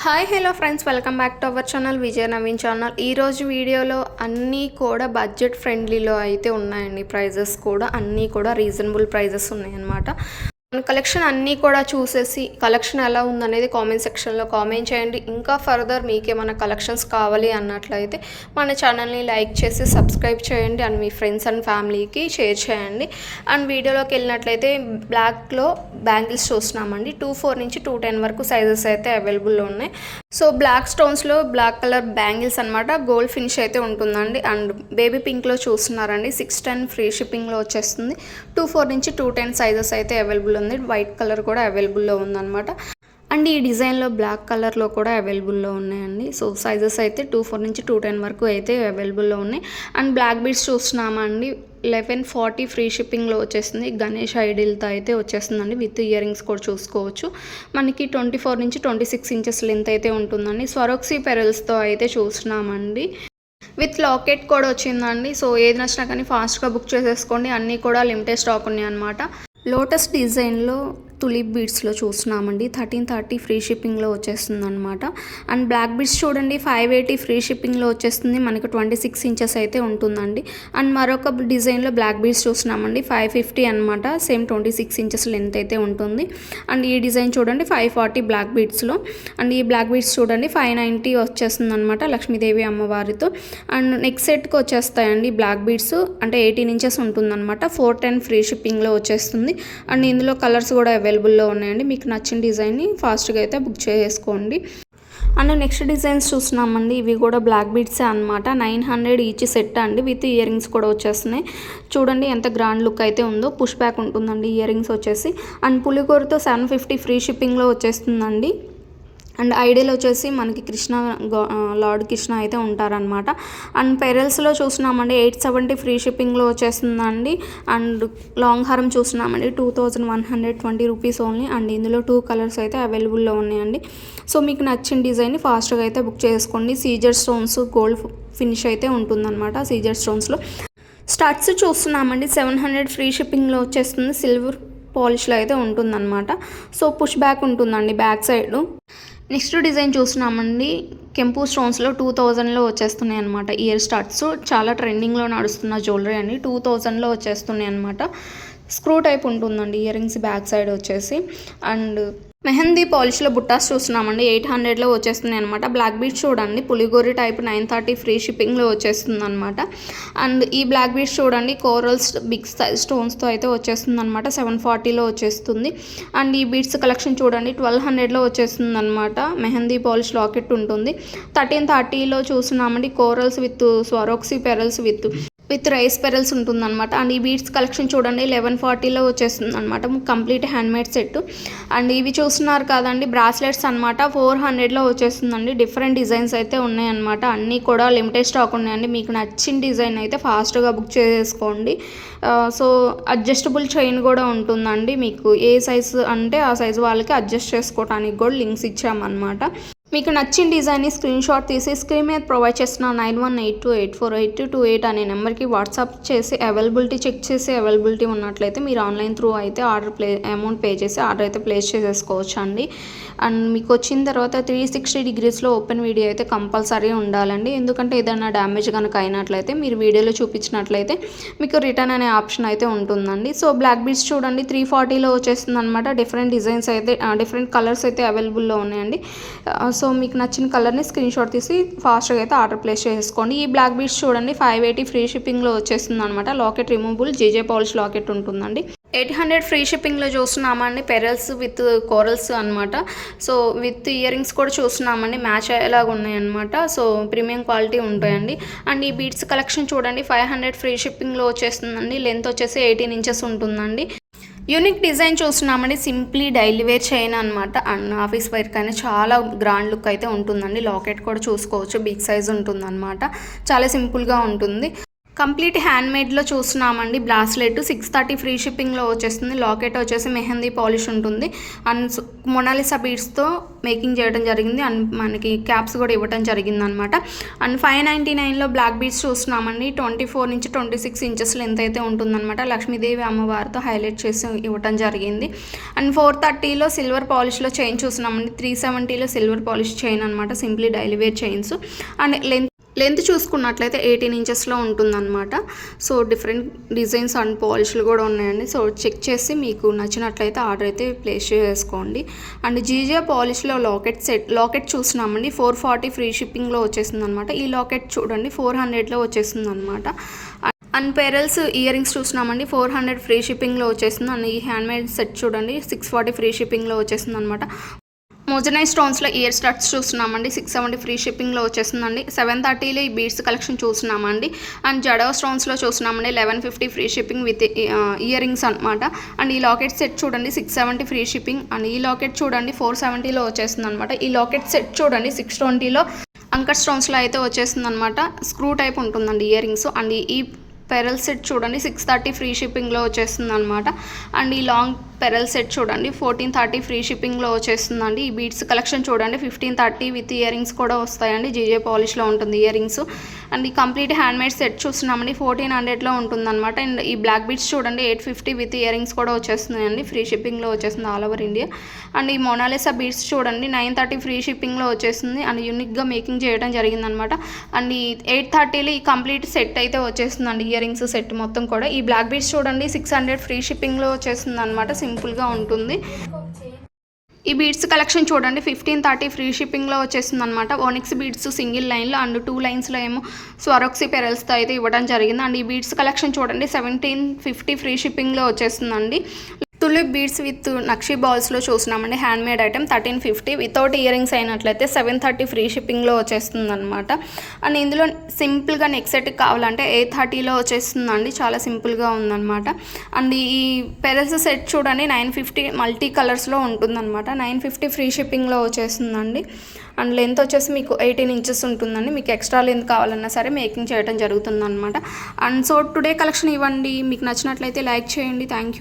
Hi hello friends, welcome back to our channel Vijaya Naveen channel. ఈరోజు వీడియోలో అన్నీ కూడా బడ్జెట్ ఫ్రెండ్లీలో అయితే ఉన్నాయండి. ప్రైజెస్ కూడా అన్నీ కూడా రీజనబుల్ ప్రైజెస్ ఉన్నాయన్నమాట. కలెక్షన్ అన్నీ కూడా చూసేసి కలెక్షన్ ఎలా ఉందనేది కామెంట్ సెక్షన్లో కామెంట్ చేయండి. ఇంకా ఫర్దర్ మీకేమైనా కలెక్షన్స్ కావాలి అన్నట్లయితే మన ఛానల్ని లైక్ చేసి సబ్స్క్రైబ్ చేయండి అండ్ మీ ఫ్రెండ్స్ అండ్ ఫ్యామిలీకి షేర్ చేయండి. అండ్ వీడియోలోకి వెళ్ళినట్లయితే బ్లాక్లో బ్యాంగిల్స్ చూస్తున్నామండి. 2-4 నుంచి 2-10 వరకు సైజెస్ అయితే అవైలబుల్లో ఉన్నాయి. సో బ్లాక్ స్టోన్స్లో బ్లాక్ కలర్ బ్యాంగిల్స్ అనమాట. గోల్డ్ ఫినిష్ అయితే ఉంటుందండి. అండ్ బేబీ పింక్లో చూస్తున్నారండి. 610 ఫ్రీ షిప్పింగ్లో వచ్చేస్తుంది. 2-4 నుంచి 2-10 సైజెస్ అయితే అవైలబుల్ ఉంది. వైట్ కలర్ కూడా అవైలబుల్లో ఉందన్నమాట. అండ్ ఈ డిజైన్లో బ్లాక్ కలర్లో కూడా అవైలబుల్లో ఉన్నాయండి. సో సైజెస్ అయితే 2-4 నుంచి 2-10 వరకు అయితే అవైలబుల్లో ఉన్నాయి. అండ్ బ్లాక్ బీడ్స్ చూస్తున్నామండి. 1140 ఫ్రీ షిప్పింగ్లో వచ్చేస్తుంది. గణేష్ ఐడిల్తో అయితే వచ్చేస్తుందండి. విత్ ఇయర్ రింగ్స్ కూడా చూసుకోవచ్చు. మనకి 24 నుంచి 26 ఇంచెస్ లెంత్ అయితే ఉంటుందండి. స్వరోక్సీ పెరల్స్తో అయితే చూస్తున్నామండి. విత్ లాకెట్ కూడా వచ్చిందండి. సో ఏది నచ్చినా కానీ ఫాస్ట్గా బుక్ చేసేసుకోండి. అన్నీ కూడా లిమిటెడ్ స్టాక్ ఉన్నాయి అన్నమాట. లోటస్ డిజైన్లో తులిప్ బీడ్స్లో చూస్తున్నామండి. 1330 ఫ్రీ షిప్పింగ్లో వచ్చేస్తుంది అనమాట. అండ్ బ్లాక్ బీడ్స్ చూడండి, 580 ఫ్రీ షిప్పింగ్లో వచ్చేస్తుంది. మనకు 26 ఇంచెస్ అయితే ఉంటుందండి. అండ్ మరొక డిజైన్లో బ్లాక్ బీడ్స్ చూస్తున్నామండి. 550 అనమాట. సేమ్ 26 ఇంచెస్ లెంత్ అయితే ఉంటుంది. అండ్ ఈ డిజైన్ చూడండి 540 బ్లాక్ బీడ్స్లో. అండ్ ఈ బ్లాక్ బీడ్స్ చూడండి 590 వచ్చేస్తుంది అనమాట లక్ష్మీదేవి అమ్మవారితో. అండ్ నెక్స్ట్ సెట్కి వచ్చేస్తాయండి బ్లాక్ బీడ్స్. అంటే 18 ఇంచెస్ ఉంటుందన్నమాట. 410 ఫ్రీ షిప్పింగ్లో వచ్చేస్తుంది. అండ్ ఇందులో కలర్స్ కూడా అవైలబుల్లో ఉన్నాయండి. మీకు నచ్చిన డిజైన్ని ఫాస్ట్గా అయితే బుక్ చేసుకోండి. అండ్ నెక్స్ట్ డిజైన్స్ చూస్తున్నామండి. ఇవి కూడా బ్లాక్ బీడ్సే అనమాట. 900 ఈచ్ సెట్ అండి. విత్ ఇయర్ రింగ్స్ కూడా వచ్చేస్తున్నాయి. చూడండి ఎంత గ్రాండ్ లుక్ అయితే ఉందో. పుష్ బ్యాక్ ఉంటుందండి ఇయర్ రింగ్స్ వచ్చేసి. అండ్ పులిగోరతో 750 ఫ్రీ షిప్పింగ్లో వచ్చేస్తుందండి. అండ్ ఐడియల్ వచ్చేసి మనకి లార్డ్ కృష్ణ అయితే ఉంటారనమాట. అండ్ పెరల్స్లో చూస్తున్నామండి 870 ఫ్రీ షిప్పింగ్లో వచ్చేస్తుందండి. అండ్ లాంగ్ హారం చూస్తున్నామండి 2120 రూపీస్ ఓన్లీ. అండ్ ఇందులో 2 కలర్స్ అయితే అవైలబుల్లో ఉన్నాయండి. సో మీకు నచ్చిన డిజైన్ని ఫాస్ట్గా అయితే బుక్ చేసుకోండి. సీజర్ స్టోన్స్ గోల్డ్ ఫినిష్ అయితే ఉంటుందన్నమాట. సీజర్ స్టోన్స్లో స్టడ్స్ చూస్తున్నామండి. 700 ఫ్రీ షిప్పింగ్లో వచ్చేస్తుంది. సిల్వర్ పాలిష్లో అయితే ఉంటుందన్నమాట. సో పుష్ బ్యాక్ ఉంటుందండి బ్యాక్ సైడ్. నెక్స్ట్ డిజైన్ చూస్తున్నామండి. కెంపు స్టోన్స్లో 2000లో వచ్చేస్తున్నాయి అనమాట. ఇయర్ స్టార్ట్స్ చాలా ట్రెండింగ్లో నడుస్తున్న జ్యువెలరీ అండి. 2000లో వచ్చేస్తున్నాయి అనమాట. స్క్రూ టైప్ ఉంటుందండి ఇయర్ రింగ్స్ బ్యాక్ సైడ్ వచ్చేసి. అండ్ మెహందీ పాలిష్లో బుట్టాస్ చూస్తున్నామండి. 800లో వచ్చేస్తున్నాయి అనమాట. బ్లాక్ బీడ్స్ చూడండి పులిగోరి టైప్ 930 ఫ్రీ షిప్పింగ్లో వచ్చేస్తుంది అనమాట. అండ్ ఈ బ్లాక్ బీడ్స్ చూడండి కోరల్స్ బిగ్ సైజ్ స్టోన్స్తో అయితే వచ్చేస్తుంది అనమాట. 740లో వచ్చేస్తుంది. అండ్ ఈ బీడ్స్ కలెక్షన్ చూడండి 1200లో వచ్చేస్తుంది అనమాట. మెహందీ పాలిష్ లాకెట్ ఉంటుంది. 1330లో చూస్తున్నామండి. Corals with Swarovski pearls with rice pearls ఉంటుందన్నమాట. అండ్ ఈ బీడ్స్ కలెక్షన్ చూడండి 1140లో వచ్చేస్తుంది అనమాట. Complete handmade set. అండ్ ఇవి చూస్తున్నారు కదండి బ్రాస్లెట్స్ అనమాట. 400లో వచ్చేస్తుందండి. డిఫరెంట్ డిజైన్స్ అయితే ఉన్నాయన్నమాట. అన్నీ కూడా లిమిటెడ్ స్టాక్ ఉన్నాయండి. మీకు నచ్చిన డిజైన్ అయితే ఫాస్ట్గా బుక్ చేసుకోండి. సో అడ్జస్టబుల్ చైన్ కూడా ఉంటుందండి. మీకు ఏ సైజు అంటే ఆ సైజు వాళ్ళకి అడ్జస్ట్ చేసుకోవడానికి కూడా లింక్స్ ఇచ్చామన్నమాట. మీకు నచ్చిన డిజైన్ని స్క్రీన్ షాట్ తీసి స్క్రీన్ మీద ప్రొవైడ్ చేసిన 9182848228 అనే నెంబర్కి వాట్సాప్ చేసి అవైలబిలిటీ చెక్ చేసి అవైలబిలిటీ ఉన్నట్లయితే మీరు ఆన్లైన్ త్రూ అయితే అమౌంట్ పే చేసి ఆర్డర్ అయితే ప్లేస్ చేసేసుకోవచ్చు అండి. అండ్ మీకు వచ్చిన తర్వాత 360 డిగ్రీస్లో ఓపెన్ వీడియో అయితే కంపల్సరీ ఉండాలండి. ఎందుకంటే ఏదైనా డ్యామేజ్ కనుక అయినట్లయితే మీరు వీడియోలో చూపించినట్లయితే మీకు రిటర్న్ అనే ఆప్షన్ అయితే ఉంటుందండి. సో బ్లాక్ బీడ్స్ చూడండి 340లో వచ్చేస్తుంది అనమాట. డిఫరెంట్ డిజైన్స్ అయితే డిఫరెంట్ కలర్స్ అయితే అవైలబుల్లో ఉన్నాయండి. సో మీకు నచ్చిన కలర్ని స్క్రీన్ షాట్ తీసి ఫాస్ట్గా అయితే ఆర్డర్ ప్లేస్ చేసుకోండి. ఈ బ్లాక్ బీడ్స్ చూడండి 580 ఫ్రీ షిప్పింగ్లో వచ్చేస్తుంది అనమాట. Locket removable GJ polish locket ఉంటుందండి. 800 ఫ్రీ షిప్పింగ్లో చూస్తున్నామండి. పెరల్స్ విత్ కోరల్స్ అనమాట. సో విత్ ఇయర్ రింగ్స్ కూడా చూస్తున్నామండి. మ్యాచ్ అయ్యేలాగా ఉన్నాయన్నమాట. సో ప్రీమియం క్వాలిటీ ఉంటాయండి. అండ్ ఈ బీడ్స్ కలెక్షన్ చూడండి 500 ఫ్రీ షిప్పింగ్లో వచ్చేస్తుందండి. లెంత్ వచ్చేసి 18 ఇంచెస్ ఉంటుందండి. యూనిక్ డిజైన్ చూస్తున్నామండి. సింప్లీ డైలీ వేర్ చైన్ అనమాట. అండ్ ఆఫీస్ వేర్ కానీ చాలా గ్రాండ్ లుక్ అయితే ఉంటుందండి. లాకెట్ కూడా చూసుకోవచ్చు. బిగ్ సైజ్ ఉంటుందన్నమాట. చాలా సింపుల్గా ఉంటుంది. కంప్లీట్ హ్యాండ్మేడ్లో చూస్తున్నామండి. బ్రాస్లెట్ 630 ఫ్రీ షిప్పింగ్లో వచ్చేస్తుంది. లాకెట్ వచ్చేసి మెహందీ పాలిష్ ఉంటుంది అండ్ మొనాలిసా బీడ్స్తో మేకింగ్ చేయడం జరిగింది అండ్ మనకి క్యాప్స్ కూడా ఇవ్వడం జరిగింది అనమాట. అండ్ 599లో బ్లాక్ బీడ్స్ చూస్తున్నామండి. 24 నుంచి 26 ఇంచెస్ లెంత్ అయితే ఉంటుందన్నమాట. లక్ష్మీదేవి అమ్మవారితో హైలైట్ చేసి ఇవ్వడం జరిగింది. అండ్ 430లో సిల్వర్ పాలిష్లో చైన్ చూస్తున్నామండి. 370లో సిల్వర్ పాలిష్ చైన్ అనమాట. Simply daily wear chains and length చూసుకున్నట్లయితే 18 ఇంచెస్లో ఉంటుందన్నమాట. సో డిఫరెంట్ డిజైన్స్ అండ్ పాలిష్లు కూడా ఉన్నాయండి. సో చెక్ చేసి మీకు నచ్చినట్లయితే ఆర్డర్ అయితే ప్లేస్ చేసుకోండి. అండ్ జీజే పాలిష్లో లాకెట్ చూస్తున్నామండి. 440 ఫ్రీ షిప్పింగ్లో వచ్చేసింది అనమాట. ఈ లాకెట్ చూడండి 400లో వచ్చేసింది అనమాట. అండ్ పెరల్స్ ఇయర్ రింగ్స్ చూస్తున్నామండి. 400 ఫ్రీ షిప్పింగ్లో వచ్చేసింది. అండ్ ఈ హ్యాండ్మేడ్ సెట్ చూడండి 640 ఫ్రీ షిప్పింగ్లో వచ్చేసింది అనమాట. మోజనైజ్ స్టోన్స్లో ఇయర్ స్టడ్స్ చూస్తున్నామండి. 670 ఫ్రీ షిప్పింగ్లో వచ్చేస్తుందండి. 730లో ఈ బీడ్స్ కలెక్షన్ చూస్తున్నామండి. అండ్ జడో స్టోన్స్లో చూస్తున్నామండి. 1150 free shipping with ear rings అనమాట. అండ్ ఈ లాకెట్ సెట్ చూడండి 670 ఫ్రీ షిప్పింగ్. అండ్ ఈ లాకెట్ చూడండి 470లో వచ్చేస్తుంది అనమాట. ఈ లాకెట్ సెట్ చూడండి 620లో అంకర్ స్టోన్స్లో అయితే వచ్చేస్తుంది అనమాట. స్క్రూ టైప్ ఉంటుందండి ఇయర్ రింగ్స్. అండ్ ఈ పెరల్ సెట్ చూడండి 630 ఫ్రీ షిప్పింగ్లో వచ్చేస్తుంది అనమాట. అండ్ ఈ లాంగ్ పెరల్ సెట్ చూడండి 1430 ఫ్రీ షిప్పింగ్లో వచ్చేస్తుందండి. ఈ బీడ్స్ కలెక్షన్ చూడండి 1530 విత్ ఇయర్ రింగ్స్ కూడా వస్తాయండి. జీజే పాలిష్లో ఉంటుంది ఇయర్ రింగ్స్. అండ్ ఈ కంప్లీట్ హ్యాండ్మేడ్ సెట్ చూస్తున్నామండి 1400లో ఉంటుందన్నమాట. అండ్ ఈ బ్లాక్ బీడ్స్ చూడండి 850 విత్ ఇయర్ రింగ్స్ కూడా వచ్చేస్తున్నాయండి. ఫ్రీ షిప్పింగ్లో వచ్చేస్తుంది ఆల్ ఓవర్ ఇండియా. అండ్ ఈ మొనాలిసా బీడ్స్ చూడండి 930 ఫ్రీ షిప్పింగ్లో వచ్చేస్తుంది. అండ్ యూనిక్గా మేకింగ్ చేయడం జరిగిందనమాట. అండ్ ఈ 830లో ఈ కంప్లీట్ సెట్ అయితే వచ్చేస్తుందండి. ఇయర్ రింగ్స్ సెట్ మొత్తం కూడా. ఈ బ్లాక్ బీడ్స్ చూడండి 600 ఫ్రీ షిప్పింగ్లో వచ్చేస్తుంది అనమాట. సింపుల్గా ఉంటుంది. ఈ బీడ్స్ కలెక్షన్ చూడండి 1530 ఫ్రీ షిప్పింగ్లో వచ్చేస్తుంది అనమాట. ఓనిక్స్ బీడ్స్ సింగిల్ లైన్లో అండ్ 2 లైన్స్లో ఏమో స్వరోక్సీ పెరల్స్తో అయితే ఇవ్వడం జరిగింది. అండ్ ఈ బీడ్స్ కలెక్షన్ చూడండి 1750 ఫ్రీ షిప్పింగ్లో వచ్చేస్తుందండి. తులిప్ బీడ్స్ విత్ నక్షి బాల్స్లో చూసినామండి. Handmade item 1350 without earrings అయినట్లయితే 730 ఫ్రీ షిప్పింగ్లో వచ్చేస్తుంది అనమాట. అండ్ ఇందులో సింపుల్గా నెక్ సెట్ కావాలంటే 830లో వచ్చేస్తుందండి. చాలా సింపుల్గా ఉందన్నమాట. అండ్ ఈ పెరల్స్ సెట్ చూడండి 950 మల్టీ కలర్స్లో ఉంటుందన్నమాట. 950 ఫ్రీ షిప్పింగ్లో వచ్చేస్తుందండి. అండ్ లెంత్ వచ్చేసి మీకు 18 ఇంచెస్ ఉంటుందండి. మీకు ఎక్స్ట్రా లెంత్ కావాలన్నా సరే మేకింగ్ చేయడం జరుగుతుంది అనమాట. అండ్ సో టుడే కలెక్షన్ ఇవ్వండి. మీకు నచ్చినట్లయితే లైక్ చేయండి. Thank you.